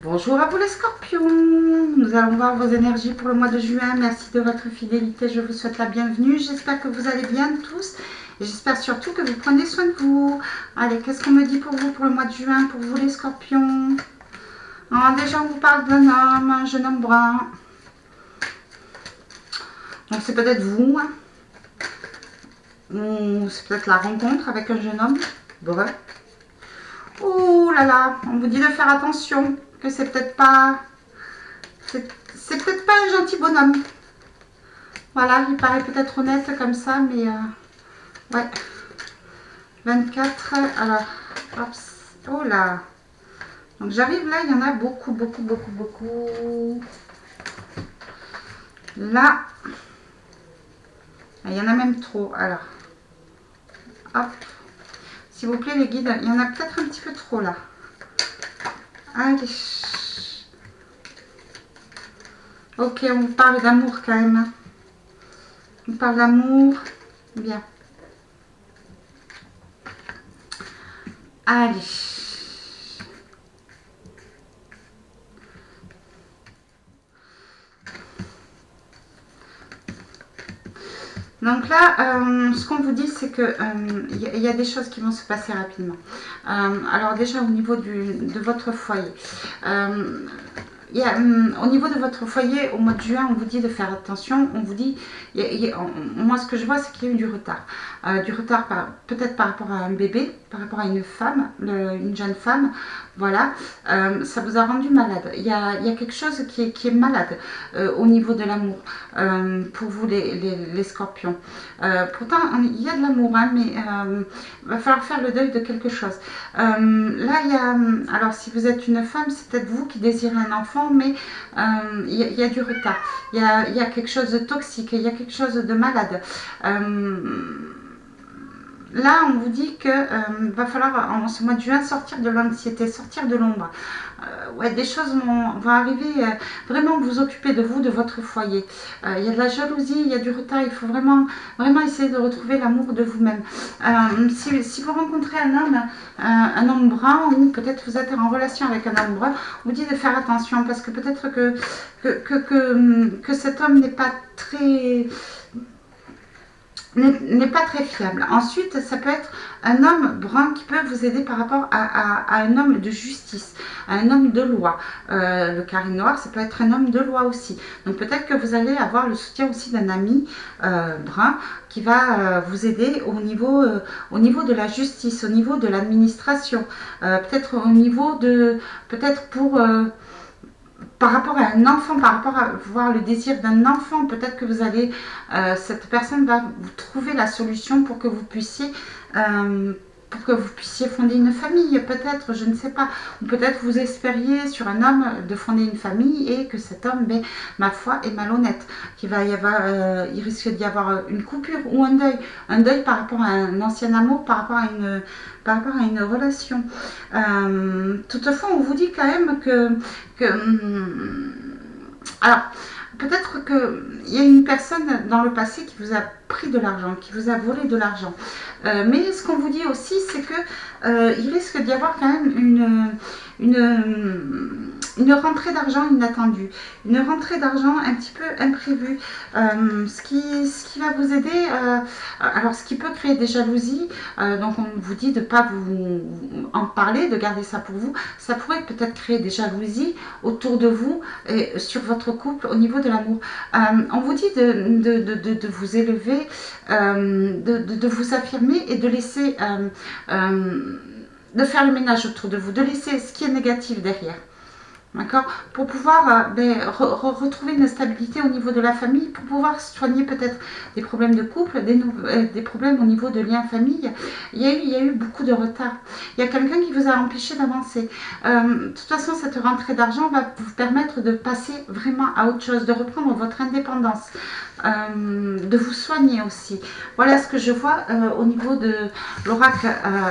Bonjour à vous les scorpions, nous allons voir vos énergies pour le mois de juin. Merci de votre fidélité, je vous souhaite la bienvenue. J'espère que vous allez bien tous et j'espère surtout que vous prenez soin de vous. Allez, qu'est-ce qu'on me dit pour vous pour le mois de juin, pour vous les scorpions? Déjà on vous parle d'un homme, un jeune homme brun. Donc c'est peut-être vous, hein. Ou c'est peut-être la rencontre avec un jeune homme brun. Ouh là là, on vous dit de faire attention, que c'est peut-être pas... C'est peut-être pas un gentil bonhomme. Voilà, il paraît peut-être honnête comme ça, mais ouais. 24, alors, hop, oh là. Donc j'arrive là, il y en a beaucoup. Là, il y en a même trop. Alors, hop. S'il vous plaît les guides, il y en a peut-être un petit peu trop là. Allez. Ok, on parle d'amour quand même. On parle d'amour. Bien. Allez. Donc là, ce qu'on vous dit, c'est que y a des choses qui vont se passer rapidement. Alors déjà, au niveau de votre foyer, au niveau de votre foyer, au mois de juin, on vous dit de faire attention. On vous dit, moi ce que je vois, c'est qu'il y a eu du retard. Du retard peut-être par rapport à un bébé, par rapport à une femme, une jeune femme. Voilà, ça vous a rendu malade. Il y a quelque chose qui est malade au niveau de l'amour pour vous les scorpions. Pourtant, il y a de l'amour, hein, mais il va falloir faire le deuil de quelque chose. Là, il y a, alors si vous êtes une femme, c'est peut-être vous qui désirez un enfant, mais il y a du retard. Il y a quelque chose de toxique, il y a quelque chose de malade. Là, on vous dit qu'il va falloir, en ce mois de juin, sortir de l'anxiété, sortir de l'ombre. Ouais, des choses vont arriver, vraiment vous occuper de vous, de votre foyer. Il y a de la jalousie, il y a du retard, il faut vraiment essayer de retrouver l'amour de vous-même. Si vous rencontrez un homme brun, ou peut-être vous êtes en relation avec un homme brun, on vous dit de faire attention, parce que peut-être que cet homme n'est pas très fiable. Ensuite, ça peut être un homme brun qui peut vous aider par rapport à un homme de justice, à un homme de loi. Le carré noir, ça peut être un homme de loi aussi. Donc peut-être que vous allez avoir le soutien aussi d'un ami brun qui va vous aider au niveau de la justice, au niveau de l'administration, peut-être au niveau de, peut-être pour... par rapport à un enfant, par rapport à voir le désir d'un enfant, peut-être que vous allez, cette personne va vous trouver la solution pour que vous puissiez fonder une famille, peut-être, je ne sais pas. Ou peut-être vous espériez sur un homme de fonder une famille et que cet homme, ben, ma foi, est malhonnête. Il risque d'y avoir une coupure ou un deuil par rapport à un ancien amour, par rapport à une relation. Toutefois, on vous dit quand même que alors, peut-être qu'il y a une personne dans le passé qui vous a pris de l'argent, qui vous a volé de l'argent. Mais ce qu'on vous dit aussi, c'est qu'il risque d'y avoir quand même une rentrée d'argent inattendue, une rentrée d'argent un petit peu imprévue, ce qui va vous aider, alors ce qui peut créer des jalousies, donc on vous dit de ne pas vous en parler, de garder ça pour vous, ça pourrait peut-être créer des jalousies autour de vous et sur votre couple au niveau de l'amour. On vous dit de vous élever, de vous affirmer et de laisser... de faire le ménage autour de vous, de laisser ce qui est négatif derrière. D'accord? Pour pouvoir retrouver une stabilité au niveau de la famille, pour pouvoir soigner peut-être des problèmes de couple, des problèmes au niveau de liens famille. Il y a eu beaucoup de retard. Il y a quelqu'un qui vous a empêché d'avancer. De toute façon, cette rentrée d'argent va vous permettre de passer vraiment à autre chose, de reprendre votre indépendance, de vous soigner aussi. Voilà ce que je vois au niveau de l'oracle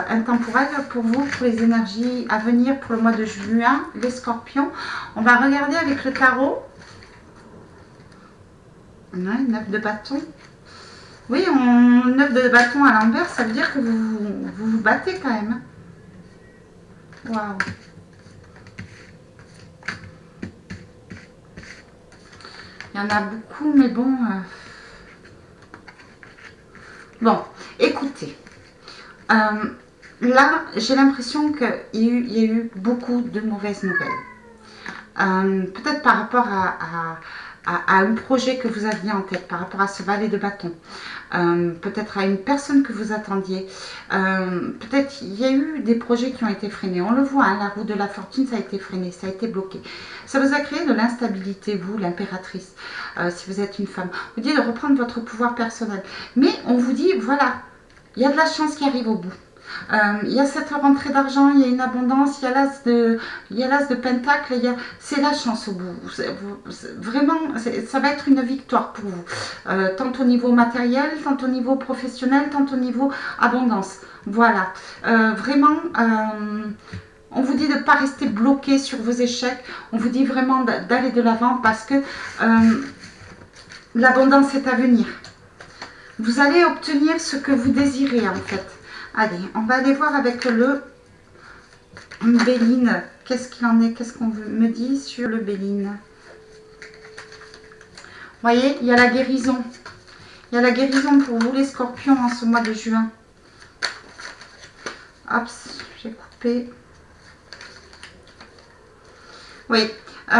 intemporel pour vous, pour les énergies à venir pour le mois de juin, les scorpions. On va regarder avec le tarot. Ouais, 9 de bâton. Oui, 9 de bâton à l'envers, ça veut dire que vous battez quand même. Waouh. Il y en a beaucoup, mais bon... Bon, écoutez. Là, j'ai l'impression qu'il y a eu beaucoup de mauvaises nouvelles. Peut-être par rapport à un projet que vous aviez en tête, par rapport à ce valet de bâton. Peut-être à une personne que vous attendiez. Peut-être il y a eu des projets qui ont été freinés. On le voit, hein, la roue de la fortune, ça a été freiné, ça a été bloqué. Ça vous a créé de l'instabilité, vous, l'impératrice, si vous êtes une femme. On vous dit de reprendre votre pouvoir personnel. Mais on vous dit, voilà, il y a de la chance qui arrive au bout. Il y a cette rentrée d'argent, il y a une abondance, il y a l'as de pentacle, c'est la chance au bout. Vraiment, ça va être une victoire pour vous. Tant au niveau matériel, tant au niveau professionnel, tant au niveau abondance. Voilà. Vraiment, on vous dit de ne pas rester bloqué sur vos échecs. On vous dit vraiment d'aller de l'avant parce que l'abondance est à venir. Vous allez obtenir ce que vous désirez en fait. Allez, on va aller voir avec le Béline. Qu'est-ce qu'il en est? Qu'est-ce qu'on me dit sur le Béline? Vous voyez, il y a la guérison. Il y a la guérison pour vous les scorpions en ce mois de juin. Hop, j'ai coupé. Oui. Il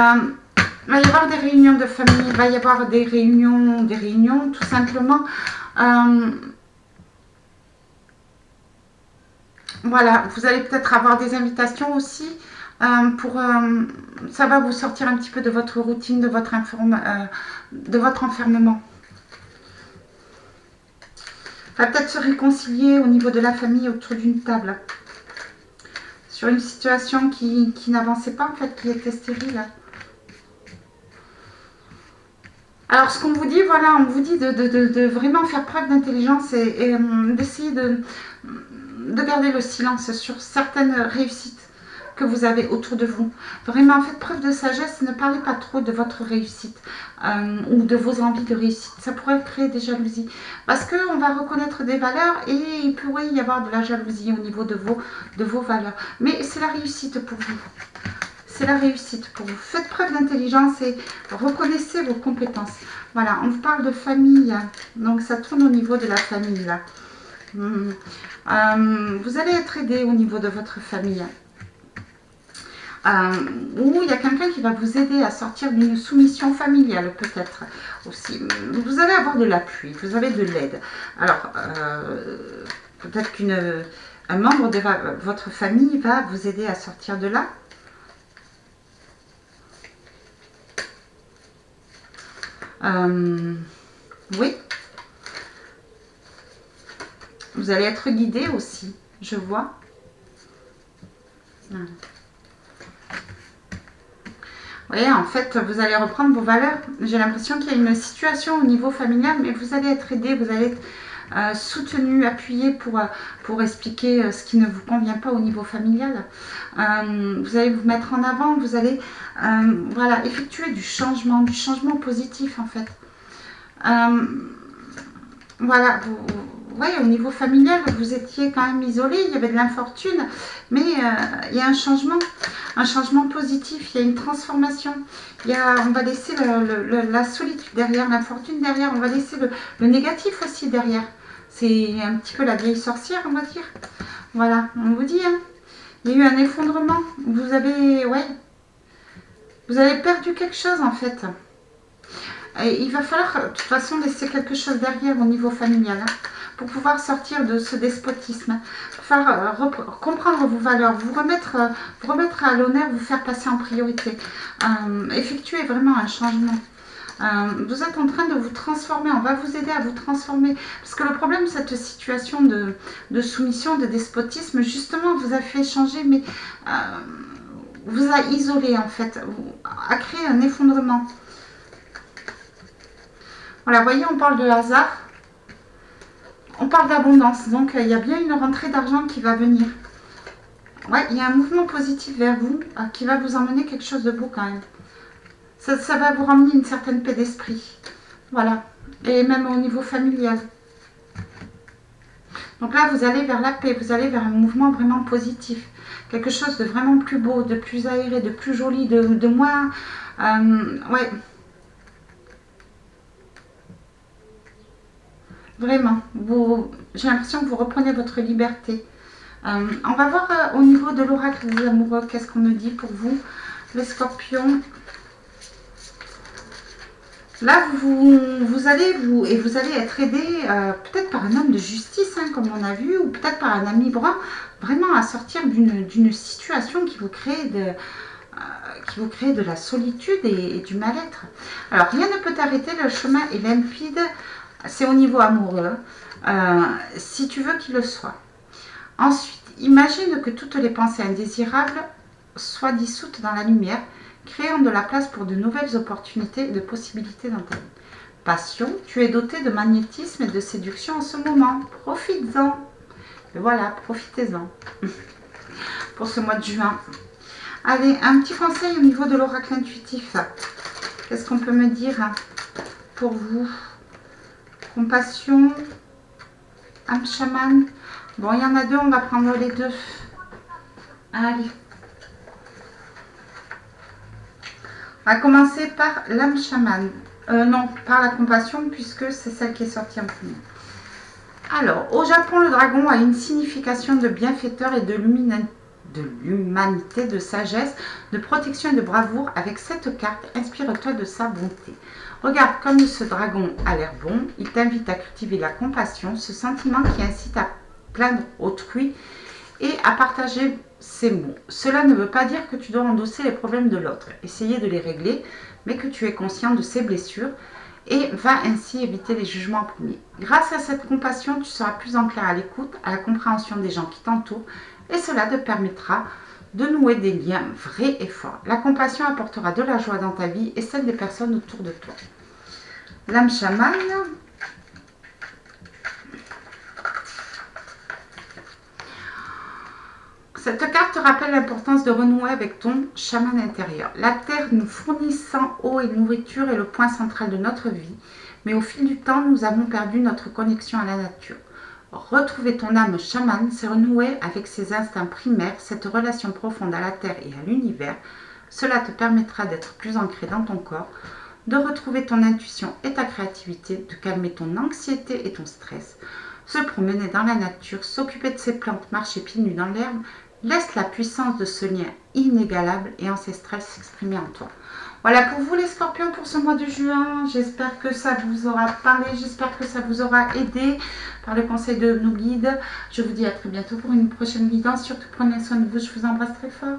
va y avoir des réunions de famille. Il va y avoir des réunions tout simplement. Voilà, vous allez peut-être avoir des invitations aussi ça va vous sortir un petit peu de votre routine, de votre enfermement. Va peut-être se réconcilier au niveau de la famille autour d'une table. Sur une situation qui n'avançait pas en fait, qui était stérile. Alors ce qu'on vous dit, voilà, on vous dit de vraiment faire preuve d'intelligence et d'essayer de garder le silence sur certaines réussites que vous avez autour de vous. Vraiment, faites preuve de sagesse, ne parlez pas trop de votre réussite ou de vos envies de réussite. Ça pourrait créer des jalousies. Parce qu'on va reconnaître des valeurs et il pourrait y avoir de la jalousie au niveau de vos valeurs. Mais c'est la réussite pour vous. C'est la réussite pour vous. Faites preuve d'intelligence et reconnaissez vos compétences. Voilà, on vous parle de famille. Donc ça tourne au niveau de la famille là. Vous allez être aidé au niveau de votre famille. Ou il y a quelqu'un qui va vous aider à sortir d'une soumission familiale peut-être aussi. Vous allez avoir de l'appui, vous avez de l'aide. Alors, peut-être qu'un membre de votre famille va vous aider à sortir de là. Oui. Vous allez être guidé aussi, je vois. Voilà. Vous voyez, en fait, vous allez reprendre vos valeurs. J'ai l'impression qu'il y a une situation au niveau familial, mais vous allez être aidé, vous allez être soutenu, appuyé pour expliquer ce qui ne vous convient pas au niveau familial. Vous allez vous mettre en avant, vous allez voilà, effectuer du changement positif en fait. Voilà, vous voyez, au niveau familial, vous étiez quand même isolé, il y avait de l'infortune, mais il y a un changement positif, il y a une transformation. On va laisser la solitude derrière, l'infortune derrière, on va laisser le négatif aussi derrière. C'est un petit peu la vieille sorcière, on va dire. Voilà, on vous dit, hein, il y a eu un effondrement, vous avez perdu quelque chose en fait. Et il va falloir de toute façon laisser quelque chose derrière au niveau familial. Hein, pour pouvoir sortir de ce despotisme, comprendre vos valeurs, vous remettre à l'honneur, vous faire passer en priorité, effectuer vraiment un changement. Vous êtes en train de vous transformer, on va vous aider à vous transformer. Parce que le problème, cette situation de soumission, de despotisme, justement, vous a fait changer, mais vous a isolé en fait, a créé un effondrement. Voilà, vous voyez, on parle de hasard. On parle d'abondance, donc il y a bien une rentrée d'argent qui va venir. Ouais, il y a un mouvement positif vers vous qui va vous emmener quelque chose de beau quand même. Ça va vous ramener une certaine paix d'esprit. Voilà. Et même au niveau familial. Donc là, vous allez vers la paix, vous allez vers un mouvement vraiment positif. Quelque chose de vraiment plus beau, de plus aéré, de plus joli, de moins... ouais. Vraiment. J'ai l'impression que vous reprenez votre liberté. On va voir au niveau de l'oracle des amoureux, qu'est-ce qu'on me dit pour vous, les scorpions. Là, vous allez être aidé peut-être par un homme de justice, hein, comme on a vu, ou peut-être par un ami vraiment à sortir d'une situation qui vous crée de la solitude et du mal-être. Alors, rien ne peut t'arrêter, le chemin est limpide, c'est au niveau amoureux, si tu veux qu'il le soit. Ensuite, imagine que toutes les pensées indésirables soient dissoutes dans la lumière, créant de la place pour de nouvelles opportunités et de possibilités dans ta vie. Passion, tu es doté de magnétisme et de séduction en ce moment. Profites-en. Voilà, profitez-en. Pour ce mois de juin. Allez, un petit conseil au niveau de l'oracle intuitif. Qu'est-ce qu'on peut me dire pour vous? Compassion, âme chaman. Bon, il y en a deux, on va prendre les deux. Allez. On va commencer par l'âme chamane. Non, par la compassion, puisque c'est celle qui est sortie en premier. Alors, au Japon, le dragon a une signification de bienfaiteur et de l'humanité, de sagesse, de protection et de bravoure. Avec cette carte, inspire-toi de sa bonté. Regarde comme ce dragon a l'air bon. Il t'invite à cultiver la compassion, ce sentiment qui incite à plaindre autrui et à partager ses mots. Cela ne veut pas dire que tu dois endosser les problèmes de l'autre, essayer de les régler, mais que tu es conscient de ses blessures et va ainsi éviter les jugements premiers. Grâce à cette compassion, tu seras plus enclin à l'écoute, à la compréhension des gens qui t'entourent et cela te permettra de nouer des liens vrais et forts. La compassion apportera de la joie dans ta vie et celle des personnes autour de toi. L'âme chamane. Cette carte rappelle l'importance de renouer avec ton chaman intérieur. La terre nous fournissant eau et nourriture est le point central de notre vie, mais au fil du temps, nous avons perdu notre connexion à la nature. Retrouver ton âme chamane, c'est renouer avec ses instincts primaires, cette relation profonde à la terre et à l'univers. Cela te permettra d'être plus ancré dans ton corps, de retrouver ton intuition et ta créativité, de calmer ton anxiété et ton stress, se promener dans la nature, s'occuper de ses plantes, marcher pieds nus dans l'herbe. Laisse la puissance de ce lien inégalable et ancestral s'exprimer en toi. Voilà pour vous les scorpions pour ce mois de juin. J'espère que ça vous aura parlé, j'espère que ça vous aura aidé par le conseil de nos guides. Je vous dis à très bientôt pour une prochaine vidéo. Surtout prenez soin de vous, je vous embrasse très fort.